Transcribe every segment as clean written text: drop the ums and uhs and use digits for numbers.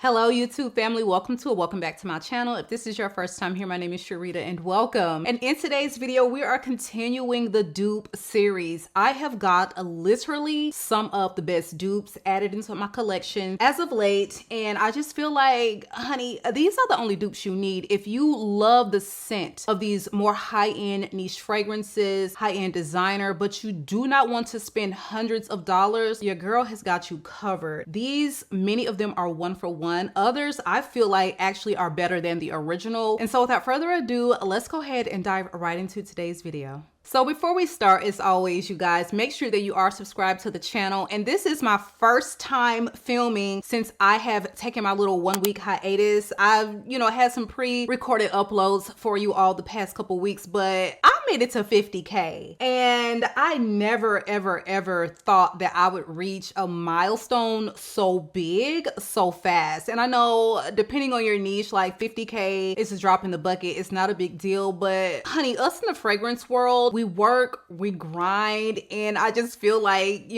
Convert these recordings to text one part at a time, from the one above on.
Hello YouTube family, welcome back to my channel. If this is your first time here, my name is Sharita and welcome. And in today's video, we are continuing the dupe series. I have got literally some of the best dupes added into my collection as of late, and I just feel like, honey, these are the only dupes you need if you love the scent of these more high-end niche fragrances, high-end designer, but you do not want to spend hundreds of dollars. Your girl has got you covered. These, many of them are one for one. Others I feel like actually are better than the original. And so without further ado, let's go ahead and dive right into today's video. So before we start, as always, you guys, make sure that you are subscribed to the channel. And this is my first time filming since I have taken my little 1 week hiatus. I've, had some pre-recorded uploads for you all the past couple weeks, but I made it to 50K. And I never, ever thought that I would reach a milestone so big, so fast. And I know depending on your niche, like 50K is a drop in the bucket. It's not a big deal, but honey, us in the fragrance world, we work, we grind, and I just feel like,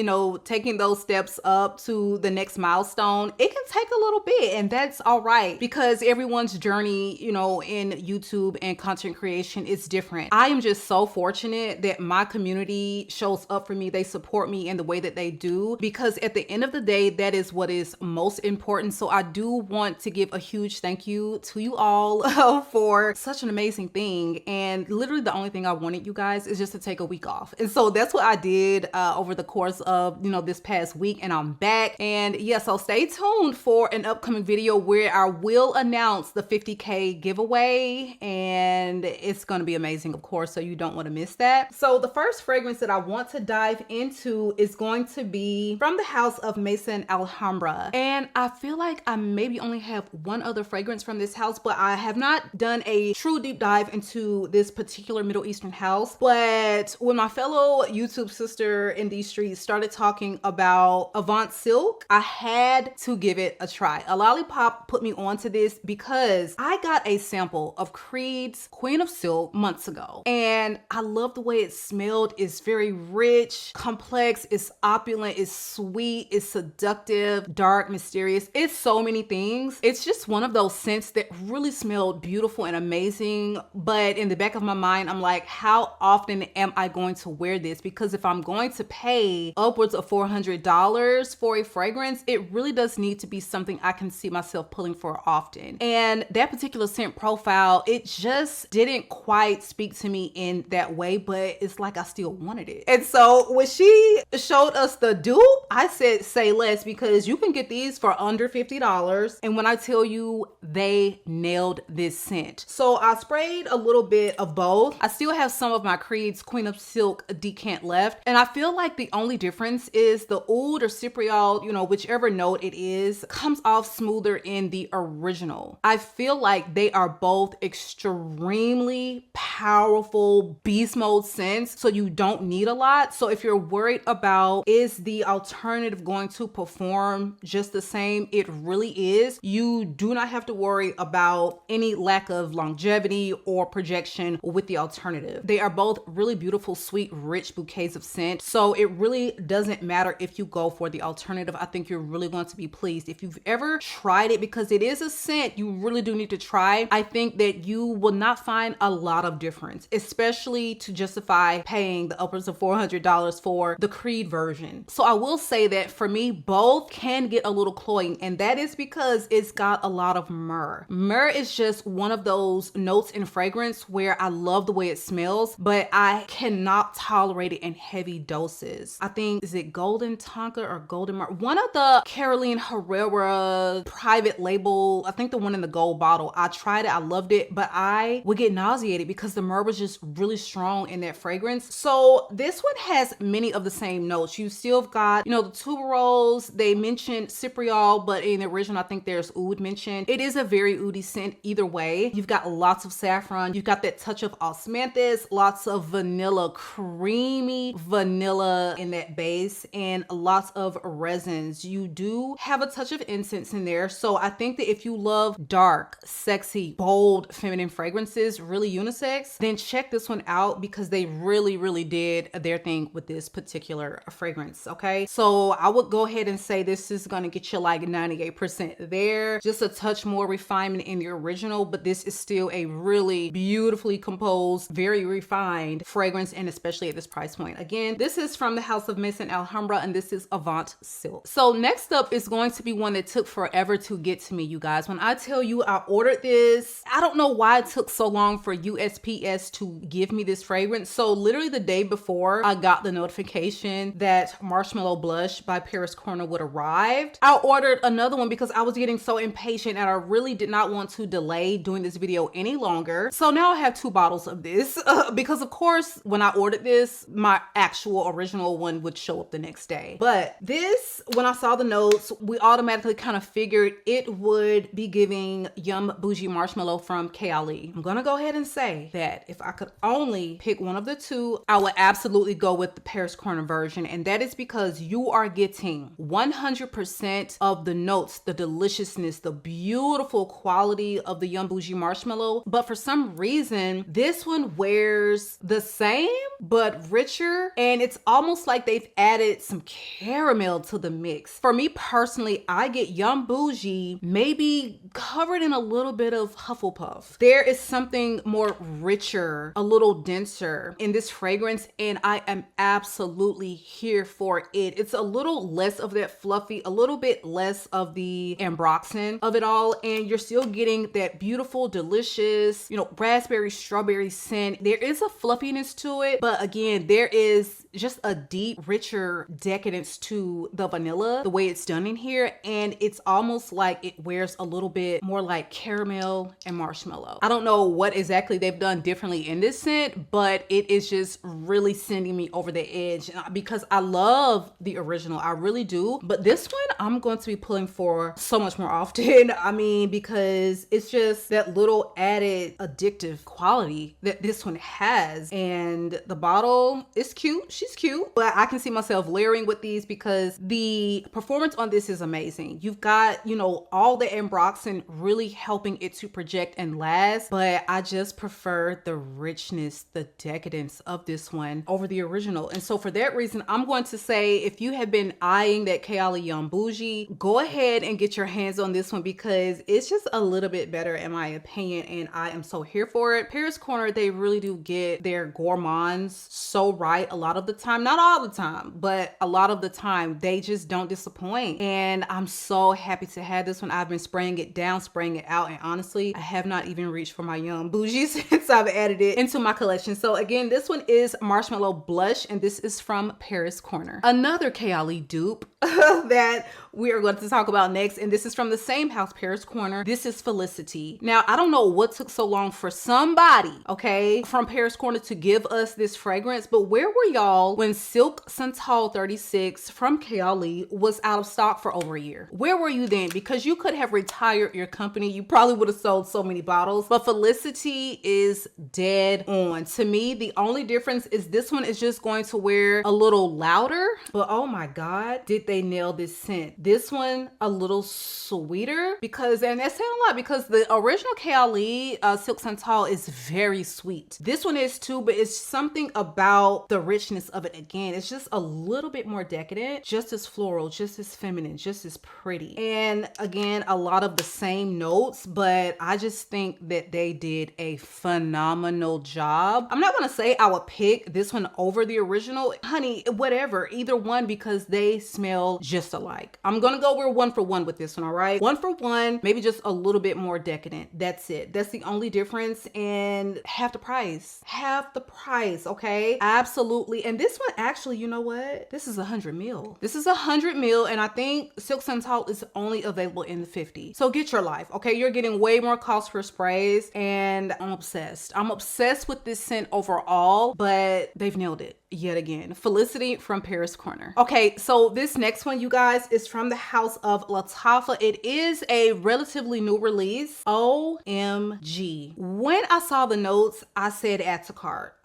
taking those steps up to the next milestone, it can take a little bit, and that's all right because everyone's journey, in YouTube and content creation is different. I am just so fortunate that my community shows up for me. They support me in the way that they do because at the end of the day, that is what is most important. So I do want to give a huge thank you to you all for such an amazing thing. And literally the only thing I wanted, you guys, is just to take a week off. And so that's what I did over the course of, this past week, and I'm back. And yeah, so stay tuned for an upcoming video where I will announce the 50K giveaway, and it's going to be amazing, of course, so you don't want to miss that. So the first fragrance that I want to dive into is going to be from the house of MAISON ALHAMBRA. And I feel like I maybe only have one other fragrance from this house, but I have not done a true deep dive into this particular Middle Eastern house. But when my fellow YouTube sister in these streets started talking about AVANT silk, I had to give it a try. A lollipop put me onto this because I got a sample of Creed's Queen of Silk months ago, and I love the way it smelled. It's very rich, complex, it's opulent, it's sweet, it's seductive, dark, mysterious. It's so many things. It's just one of those scents that really smelled beautiful and amazing, but in the back of my mind, I'm like, how often am I going to wear this? Because if I'm going to pay upwards of $400 for a fragrance, it really does need to be something I can see myself pulling for often. And that particular scent profile, it just didn't quite speak to me in that way, but it's like I still wanted it. And so when she showed us the dupe, I said, say less, because you can get these for under $50. And when I tell you, they nailed this scent. So I sprayed a little bit of both. I still have some of my Creed's Queen of Silk decant left, and I feel like the only difference is the oud or cypriol, whichever note it is, comes off smoother in the original. I feel like they are both extremely powerful beast mode scents, so you don't need a lot. So if you're worried about is the alternative going to perform just the same, it really is. You do not have to worry about any lack of longevity or projection with the alternative. They are both really beautiful, sweet, rich bouquets of scent. So it really doesn't matter if you go for the alternative. I think you're really going to be pleased. If you've ever tried it, because it is a scent you really do need to try, I think that you will not find a lot of difference, especially to justify paying the upwards of $400 for the Creed version. So I will say that for me, both can get a little cloying, and that is because it's got a lot of myrrh. Myrrh is just one of those notes in fragrance where I love the way it smells, but I cannot tolerate it in heavy doses. I think, is it Golden Tonka or Golden Myrrh? One of the Caroline Herrera private label, I think the one in the gold bottle. I tried it, I loved it, but I would get nauseated because the myrrh was just really strong in that fragrance. So this one has many of the same notes. You still got, the tuberose. They mentioned cypriol, but in the original, I think there's oud mentioned. It is a very oudy scent either way. You've got lots of saffron. You've got that touch of osmanthus, lots of vanilla, creamy vanilla in that base, and lots of resins. You do have a touch of incense in there. So I think that if you love dark, sexy, bold, feminine fragrances, really unisex, then check this this one out because they really did their thing with this particular fragrance. Okay, so I would go ahead and say this is going to get you like 98% there, just a touch more refinement in the original, but this is still a really beautifully composed, very refined fragrance, and especially at this price point. Again, this is from the house of MAISON Alhambra, and this is Avant Silk. So next up is going to be one that took forever to get to me, you guys. When I tell you I ordered this, I don't know why it took so long for USPS to give me this fragrance. So literally the day before I got the notification that Marshmallow Blush by Paris Corner would arrive, I ordered another one because I was getting so impatient and I really did not want to delay doing this video any longer. So now I have 2 bottles of this because of course when I ordered this, my actual original one would show up the next day. But this, when I saw the notes, we automatically kind of figured it would be giving Yum Bougie Marshmallow from KLE. I'm gonna go ahead and say that if I could only pick one of the 2, I would absolutely go with the Paris Corner version, and that is because you are getting 100% of the notes, the deliciousness, the beautiful quality of the Yum Bougie Marshmallow, but for some reason this one wears the same but richer, and it's almost like they've added some caramel to the mix. For me personally, I get Yum Bougie maybe covered in a little bit of Hufflepuff. There is something more richer, a little denser in this fragrance, and I am absolutely here for it. It's a little less of that fluffy, a little bit less of the ambroxan of it all, and you're still getting that beautiful, delicious, you know, raspberry, strawberry scent. There is a fluffiness to it, but again, there is just a deep, richer decadence to the vanilla, the way it's done in here, and it's almost like it wears a little bit more like caramel and marshmallow. I don't know what exactly they've done differently in this scent, but it is just really sending me over the edge because I love the original, I really do, but this one I'm going to be pulling for so much more often. I mean, because it's just that little added addictive quality that this one has, and the bottle is cute. She's cute, but I can see myself layering with these because the performance on this is amazing. You've got, you know, all the ambroxan really helping it to project and last, but I just prefer the richness, the decadence of this one over the original. And so for that reason, I'm going to say if you have been eyeing that KLE Yum Bougie, go ahead and get your hands on this one because it's just a little bit better in my opinion, and I am so here for it. Paris Corner, they really do get their gourmands so right a lot of the time, not all the time, but a lot of the time they just don't disappoint, and I'm so happy to have this one. I've been spraying it down, spraying it out, and honestly I have not even reached for my Yum Bougie since I've added it into my collection. So again, this one is Marshmallow Blush, and this is from Paris Corner. Another KLE dupe that we are going to talk about next, and this is from the same house, Paris Corner. This is Felicity. Now, I don't know what took so long for somebody, okay, from Paris Corner to give us this fragrance, but where were y'all when Silk Santal 36 from KLE was out of stock for over a year? Where were you then? Because you could have retired your company. You probably would have sold so many bottles, but Felicity is dead on. To me, the only difference is this one is just going to wear a little louder, but oh my God, did they nail this scent. This one a little sweeter because, and that sounds a lot because the original KLE Silk Santal is very sweet. This one is too, but it's something about the richness of it. Again, it's just a little bit more decadent, just as floral, just as feminine, just as pretty. And again, a lot of the same notes, but I just think that they did a phenomenal job. I'm not gonna say I would pick this one over the original. Honey, whatever, either one, because they smell just alike. I'm gonna go, we're 1 for 1 with this one, all right? 1 for 1, maybe just a little bit more decadent. That's it. That's the only difference, and half the price. Half the price, okay? Absolutely. And this one actually, you know what? This is 100 ml. This is 100 ml, and I think Silk Santal is only available in the 50. So get your life, okay? You're getting way more cost per sprays, and I'm obsessed. I'm obsessed with this scent overall, but they've nailed it. yet again. Felicity from Paris Corner. Okay, so this next one, you guys, is from the house of Lattafa. It is a relatively new release. OMG. When I saw the notes, I said add to cart.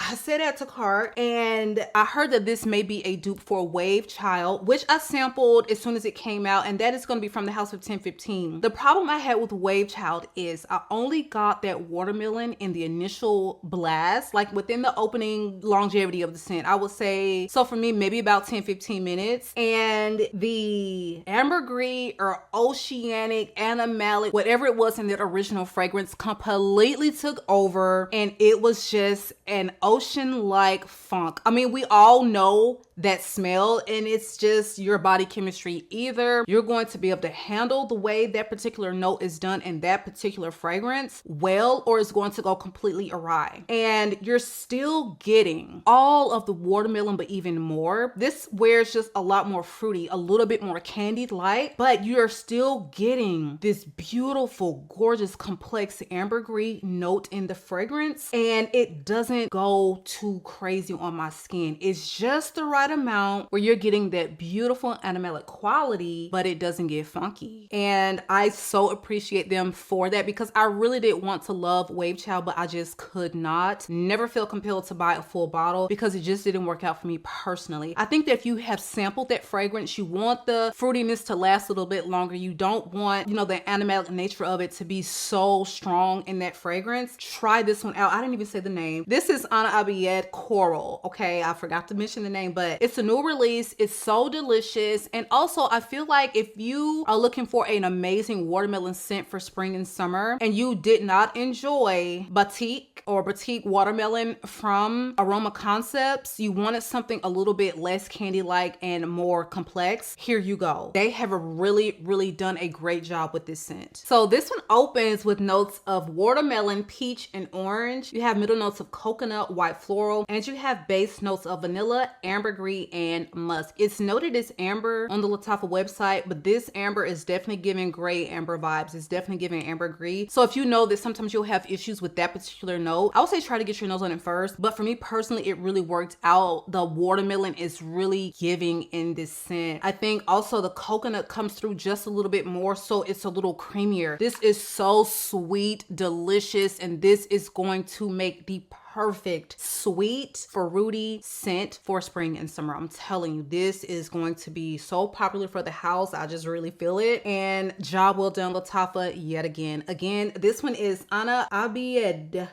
And I heard that this may be a dupe for Wave Child, which I sampled as soon as it came out, and that is going to be from the house of 1015. The problem I had with Wave Child is I only got that watermelon in the initial blast, like within the opening longevity of the scent. I would say, so for me, maybe about 10-15 minutes. And the ambergris or oceanic, animalic, whatever it was in that original fragrance completely took over, and it was just an ocean-like funk. I mean, we all know that smell, and it's just your body chemistry. Either you're going to be able to handle the way that particular note is done in that particular fragrance well, or it's going to go completely awry. And you're still getting all of the watermelon, but even more. This wears just a lot more fruity, a little bit more candied like, but you're still getting this beautiful, gorgeous, complex ambergris note in the fragrance, and it doesn't go too crazy on my skin. It's just the right amount where you're getting that beautiful animalic quality, but it doesn't get funky. And I so appreciate them for that, because I really did want to love Wave Child, but I just could not. Never felt compelled to buy a full bottle because it just didn't work out for me personally. I think that if you have sampled that fragrance, you want the fruitiness to last a little bit longer. You don't want, you know, the animalic nature of it to be so strong in that fragrance. Try this one out. I didn't even say the name. This is ARABIAN Coral. Okay, I forgot to mention the name, but it's a new release. It's so delicious. And also, I feel like if you are looking for an amazing watermelon scent for spring and summer, and you did not enjoy Batik watermelon from Aroma Concepts, you wanted something a little bit less candy-like and more complex, here you go. They have really done a great job with this scent. So this one opens with notes of watermelon, peach, and orange. You have middle notes of coconut, white floral, and you have base notes of vanilla, ambergris, and musk. It's noted as amber on the Lattafa website, but this amber is definitely giving gray amber vibes. It's definitely giving ambergris. So if you know that sometimes you'll have issues with that particular note, I would say try to get your nose on it first. But for me personally, it really worked out. The watermelon is really giving in this scent. I think also the coconut comes through just a little bit more, so it's a little creamier. This is so sweet, delicious, and this is going to make the perfect sweet, fruity scent for spring and summer. I'm telling you, this is going to be so popular for the house. I just really feel it. And job well done, Lattafa, yet again. Again, this one is ARABIAN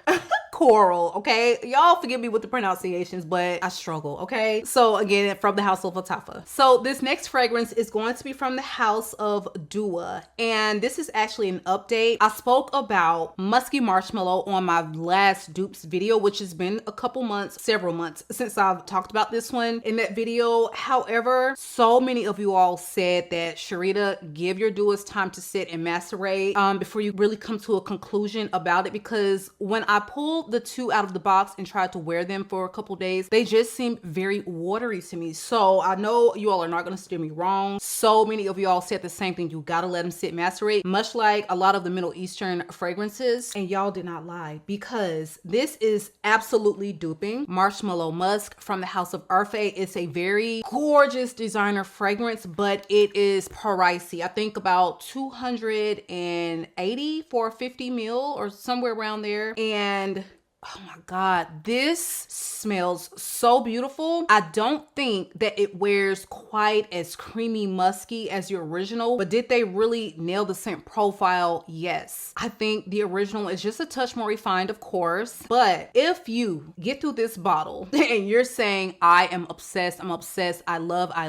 Coral, okay? Y'all forgive me with the pronunciations, but I struggle, okay? So again, from the house of Lattafa. So this next fragrance is going to be from the house of Dua, and this is actually an update. I spoke about Musky Marshmallow on my last dupes video, which has been a couple months, several months since I've talked about this one in that video. However, so many of you all said that, Sharita, give your Duas time to sit and macerate before you really come to a conclusion about it, because when I pulled the two out of the box and tried to wear them for a couple days, they just seemed very watery to me. So I know you all are not going to steer me wrong. So many of you all said the same thing. You got to let them sit macerate, much like a lot of the Middle Eastern fragrances. And y'all did not lie, because this is absolutely duping. Marshmallow Musk from the house of Urfe. It's a very gorgeous designer fragrance, but it is pricey. I think about $280 for 50 ml or somewhere around there. And oh my God, this smells so beautiful. I don't think that it wears quite as creamy musky as the original, but did they really nail the scent profile? Yes. I think the original is just a touch more refined, of course, but if you get through this bottle and you're saying, I am obsessed, I love, I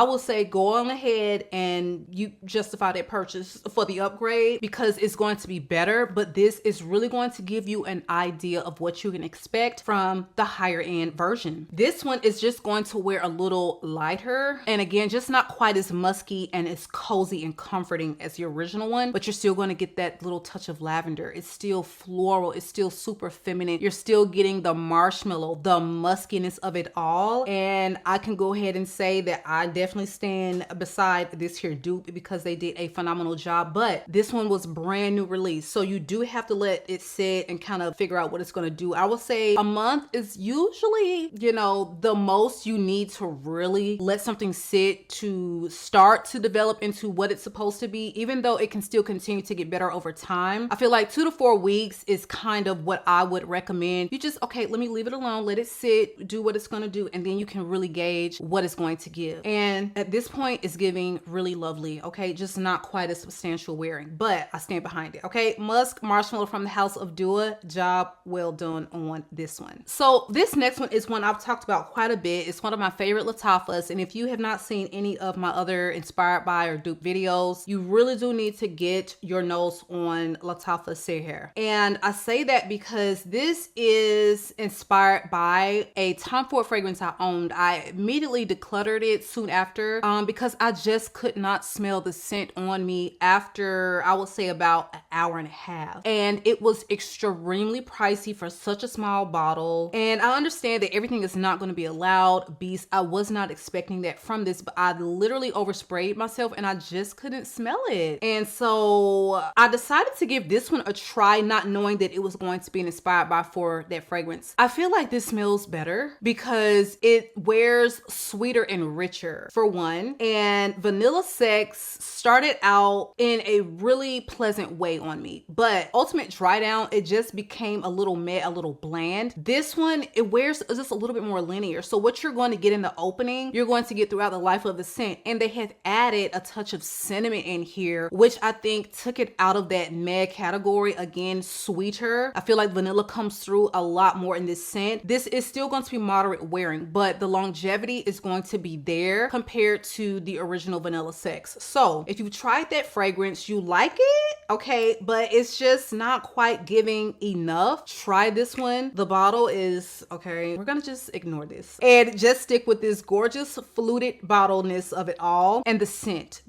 will say go on ahead and you justify that purchase for the upgrade, because it's going to be better, but this is really going to give you an idea of what you can expect from the higher end version. This one is just going to wear a little lighter, and again, just not quite as musky and as cozy and comforting as the original one, but you're still going to get that little touch of lavender. It's still floral, it's still super feminine. You're still getting the marshmallow, the muskiness of it all. And I can go ahead and say that I definitely stand beside this here dupe, because they did a phenomenal job. But this one was brand new release, so you do have to let it sit and kind of figure out what it's going to do. I would say a month is usually, you know, the most you need to really let something sit to start to develop into what it's supposed to be, even though it can still continue to get better over time. I feel like 2 to 4 weeks is kind of what I would recommend. You just, okay, let me leave it alone, let it sit, do what it's going to do, and then you can really gauge what it's going to give. And at this point, it's giving really lovely, okay? Just not quite a substantial wearing, but I stand behind it, okay? Musk Marshmallow from the House of Dua. Job well done on this one. So this next one is one I've talked about quite a bit. It's one of my favorite Latifahs, and if you have not seen any of my other inspired by or dupe videos, you really do need to get your nose on Latifah Seher. And I say that because this is inspired by a Tom Ford fragrance I owned. I immediately decluttered it soon after because I just could not smell the scent on me after, I would say, about an hour and a half. And it was extremely pricey for such a small bottle. And I understand that everything is not going to be a loud beast. I was not expecting that from this, but I literally oversprayed myself and I just couldn't smell it. And so I decided to give this one a try, not knowing that it was going to be inspired by for that fragrance. I feel like this smells better because it wears sweeter and richer, for one. And Vanilla Sex started out in a really pleasant way on me, but Ultimate Dry Down, it just became a little matte, a little bland. This one, it wears just a little bit more linear. So what you're going to get in the opening, you're going to get throughout the life of the scent. And they have added a touch of cinnamon in here, which I think took it out of that mad category. Again, sweeter. I feel like vanilla comes through a lot more in this scent. This is still going to be moderate wearing, but the longevity is going to be there compared to the original Vanilla Sex. So if you've tried that fragrance, you like it, okay, but it's just not quite giving enough, try this one. The bottle is, okay, we're gonna just ignore this and just stick with this gorgeous fluted bottleness of it all. And the scent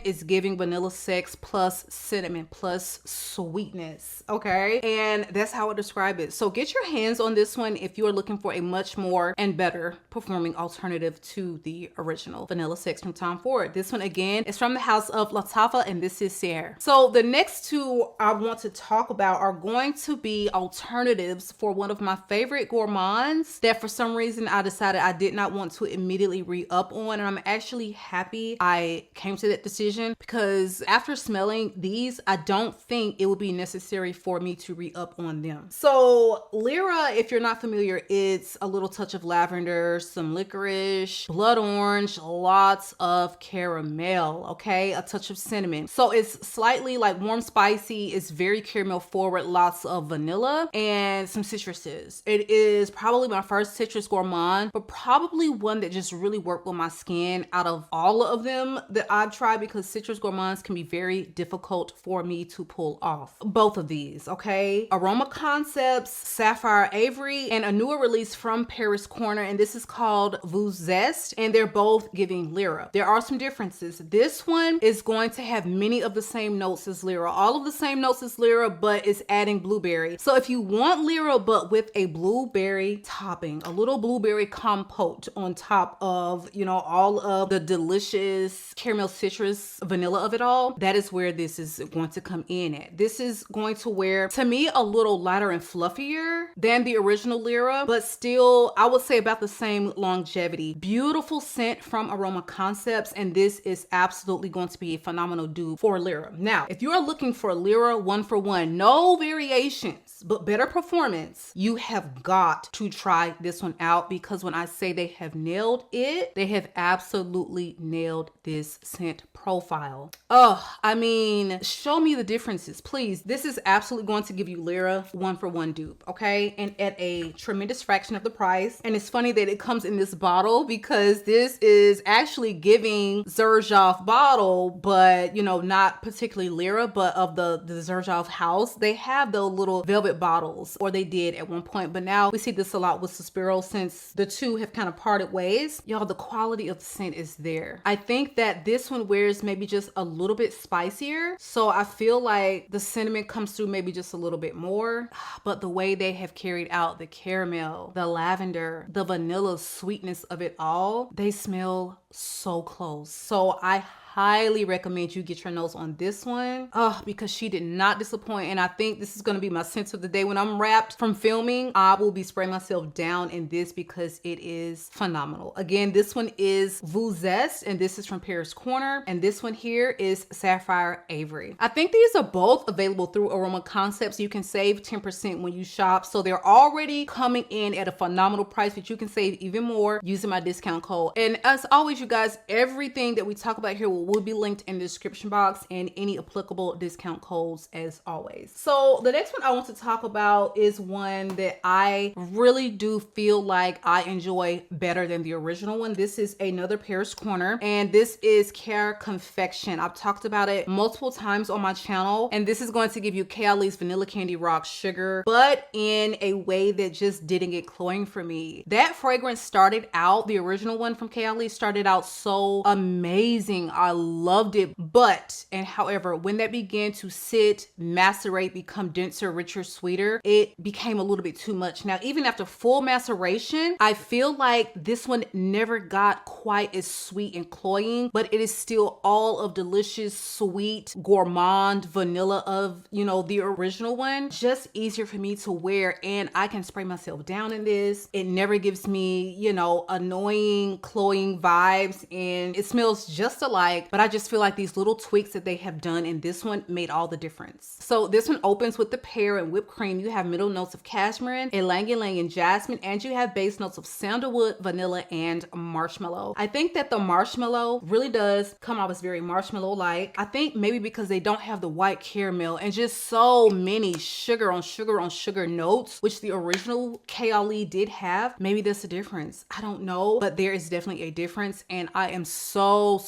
is giving Vanilla Sex plus cinnamon plus sweetness, okay? And that's how I describe it. So get your hands on this one if you are looking for a much more and better performing alternative to the original Vanilla Sex from Tom Ford. This one, again, is from the House of Latifah, and this is Seher. So the next two I want to talk about are going to be alternatives for one of my favorite gourmands that for some reason I decided I did not want to immediately re-up on, and I'm actually happy I came to that decision because after smelling these, I don't think it would be necessary for me to re-up on them. So Lyra, if you're not familiar, it's a little touch of lavender, some licorice, blood orange, lots of caramel, okay, a touch of cinnamon. So it's slightly like warm spicy, it's very caramel forward, lots of vanilla and some citruses. It is probably my first citrus gourmand, but probably one that just really worked with my skin out of all of them that I've tried, because citrus gourmands can be very difficult for me to pull off. Both of these, okay? Aroma Concepts, Sapphire Avery, and a newer release from Paris Corner, and this is called VOUX Zest, and they're both giving Lyra. There are some differences. This one is going to have many of the same notes as Lyra, all of the same notes as Lyra, but it's adding blueberry. So if you want Lyra but with a blueberry topping, a little blueberry compote on top of, you know, all of the delicious caramel citrus vanilla of it all, that is where this is going to come in at. This is going to wear, to me, a little lighter and fluffier than the original Lyra, but still, I would say about the same longevity. Beautiful scent from Aroma Concepts, and this is absolutely going to be a phenomenal dupe for Lyra. Now, if you are looking for Lyra one for one, no variations, but better performance, you have got to try this one out, because when I say they have nailed it, they have absolutely nailed this scent profile. Oh, I mean, show me the differences, please. This is absolutely going to give you Lyra one for one dupe, okay? And at a tremendous fraction of the price. And it's funny that it comes in this bottle, because this is actually giving Xerjoff bottle, but you know, not particularly Lyra, but of the Xerjoff house. They have the little velvet bottles, or they did at one point, but now we see this a lot with Suspiro since the two have kind of parted ways. Y'all, the quality of the scent is there. I think that this one wears maybe just a little bit spicier, so I feel like the cinnamon comes through maybe just a little bit more, but the way they have carried out the caramel, the lavender, the vanilla sweetness of it all, they smell so close. So I highly recommend you get your nose on this one. Oh, because she did not disappoint. And I think this is going to be my scent of the day when I'm wrapped from filming. I will be spraying myself down in this because it is phenomenal. Again, this one is VOUX, and this is from Paris Corner. And this one here is Sapphire Ivory. I think these are both available through Aroma Concepts. You can save 10% when you shop. So they're already coming in at a phenomenal price, but you can save even more using my discount code. And as always, you guys, everything that we talk about here will be linked in the description box and any applicable discount codes as always. So the next one I want to talk about is one that I really do feel like I enjoy better than the original one. This is another Paris Corner, and this is Care Confection. I've talked about it multiple times on my channel, and this is going to give you Kayali's Vanilla Candy Rock Sugar, but in a way that just didn't get cloying for me. That fragrance started out, the original one from Kayali started out so amazing. I loved it, but, and however, when that began to sit, macerate, become denser, richer, sweeter, it became a little bit too much. Now, even after full maceration, I feel like this one never got quite as sweet and cloying, but it is still all of delicious, sweet, gourmand vanilla of, you know, the original one. Just easier for me to wear, and I can spray myself down in this. It never gives me, you know, annoying, cloying vibes, and it smells just alike, but I just feel like these little tweaks that they have done in this one made all the difference. So this one opens with the pear and whipped cream. You have middle notes of cashmere, ylang ylang and jasmine, and you have base notes of sandalwood, vanilla, and marshmallow. I think that the marshmallow really does come off as very marshmallow-like. I think maybe because they don't have the white caramel and just so many sugar on sugar on sugar notes, which the original Kayali did have. Maybe that's a difference. I don't know, but there is definitely a difference, and I am so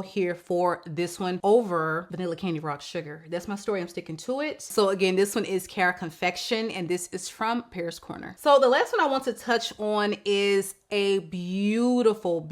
here for this one over Vanilla Candy Rock Sugar. That's my story. I'm sticking to it. So again, this one is Care Confection, and this is from Paris Corner. So the last one I want to touch on is a beautiful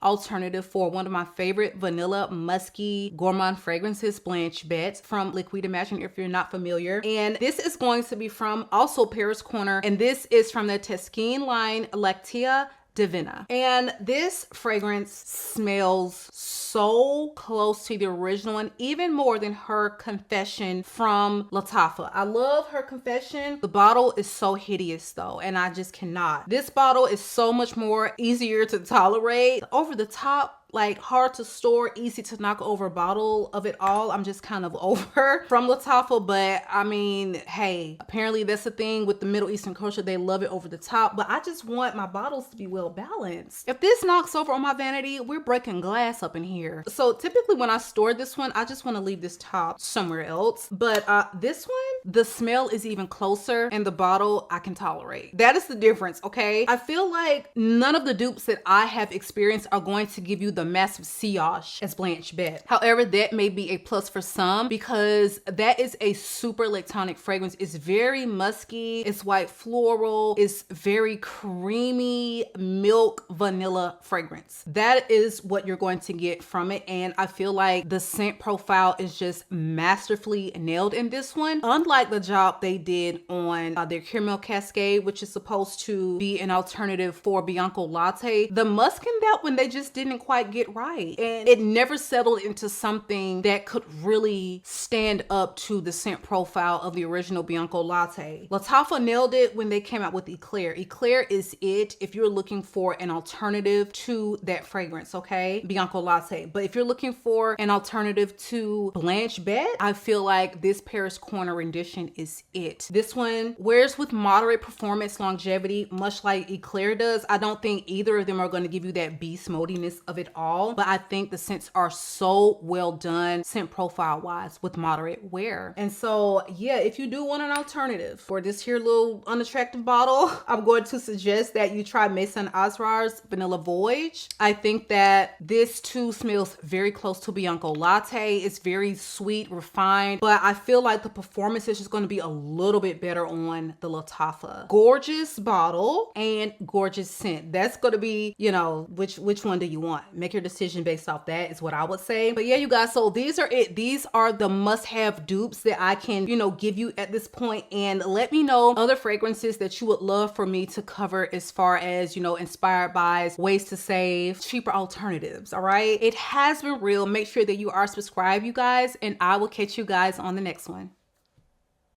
alternative for one of my favorite vanilla musky gourmand fragrances, Blanche Bette from Liquid Imagine, if you're not familiar. And this is going to be from also Paris Corner, and this is from the Tesquin line, Lactea Divina. And this fragrance smells so close to the original one, even more than her Confession from Lattafa. I love her Confession. The bottle is so hideous though, and I just cannot. This bottle is so much more easier to tolerate. Over the top, like hard to store, easy to knock over bottle of it all, I'm just kind of over from Lattafa. But I mean, hey, apparently that's the thing with the Middle Eastern culture. They love it over the top, but I just want my bottles to be well balanced. If this knocks over on my vanity, we're breaking glass up in here. So typically when I store this one, I just want to leave this top somewhere else. But this one, the smell is even closer, and the bottle I can tolerate. That is the difference, okay? I feel like none of the dupes that I have experienced are going to give you the massive sillage as Blanche Bette. However, that may be a plus for some, because that is a super lactonic fragrance. It's very musky, it's white floral, it's very creamy milk vanilla fragrance. That is what you're going to get from it, and I feel like the scent profile is just masterfully nailed in this one. Unlike the job they did on their Caramel Cascade, which is supposed to be an alternative for Bianco Latte, the musk in that one they just didn't quite get right, and it never settled into something that could really stand up to the scent profile of the original Bianco Latte. Lattafa nailed it when they came out with Eclair. Eclair is it if you're looking for an alternative to that fragrance, okay? Bianco Latte. But if you're looking for an alternative to Blanche Bette, I feel like this Paris Corner rendition is it. This one wears with moderate performance longevity, much like Eclair does. I don't think either of them are going to give you that beast modiness of it all, but I think the scents are so well done scent profile wise with moderate wear. And so yeah, if you do want an alternative for this here little unattractive bottle, I'm going to suggest that you try Maison Azrar's Vanilla Voyage. I think that this too smells very close to Bianco Latte. It's very sweet, refined, but I feel like the performance is just going to be a little bit better on the Lattafa. Gorgeous bottle and gorgeous scent. That's going to be, you know, which one do you want? Make your decision based off that is what I would say. But yeah, you guys, so these are it. These are the must-have dupes that I can, you know, give you at this point. And let me know other fragrances that you would love for me to cover as far as, you know, inspired buys, ways to save, cheaper alternatives. All right. It has been real. Make sure that you are subscribed, you guys, and I will catch you guys on the next one.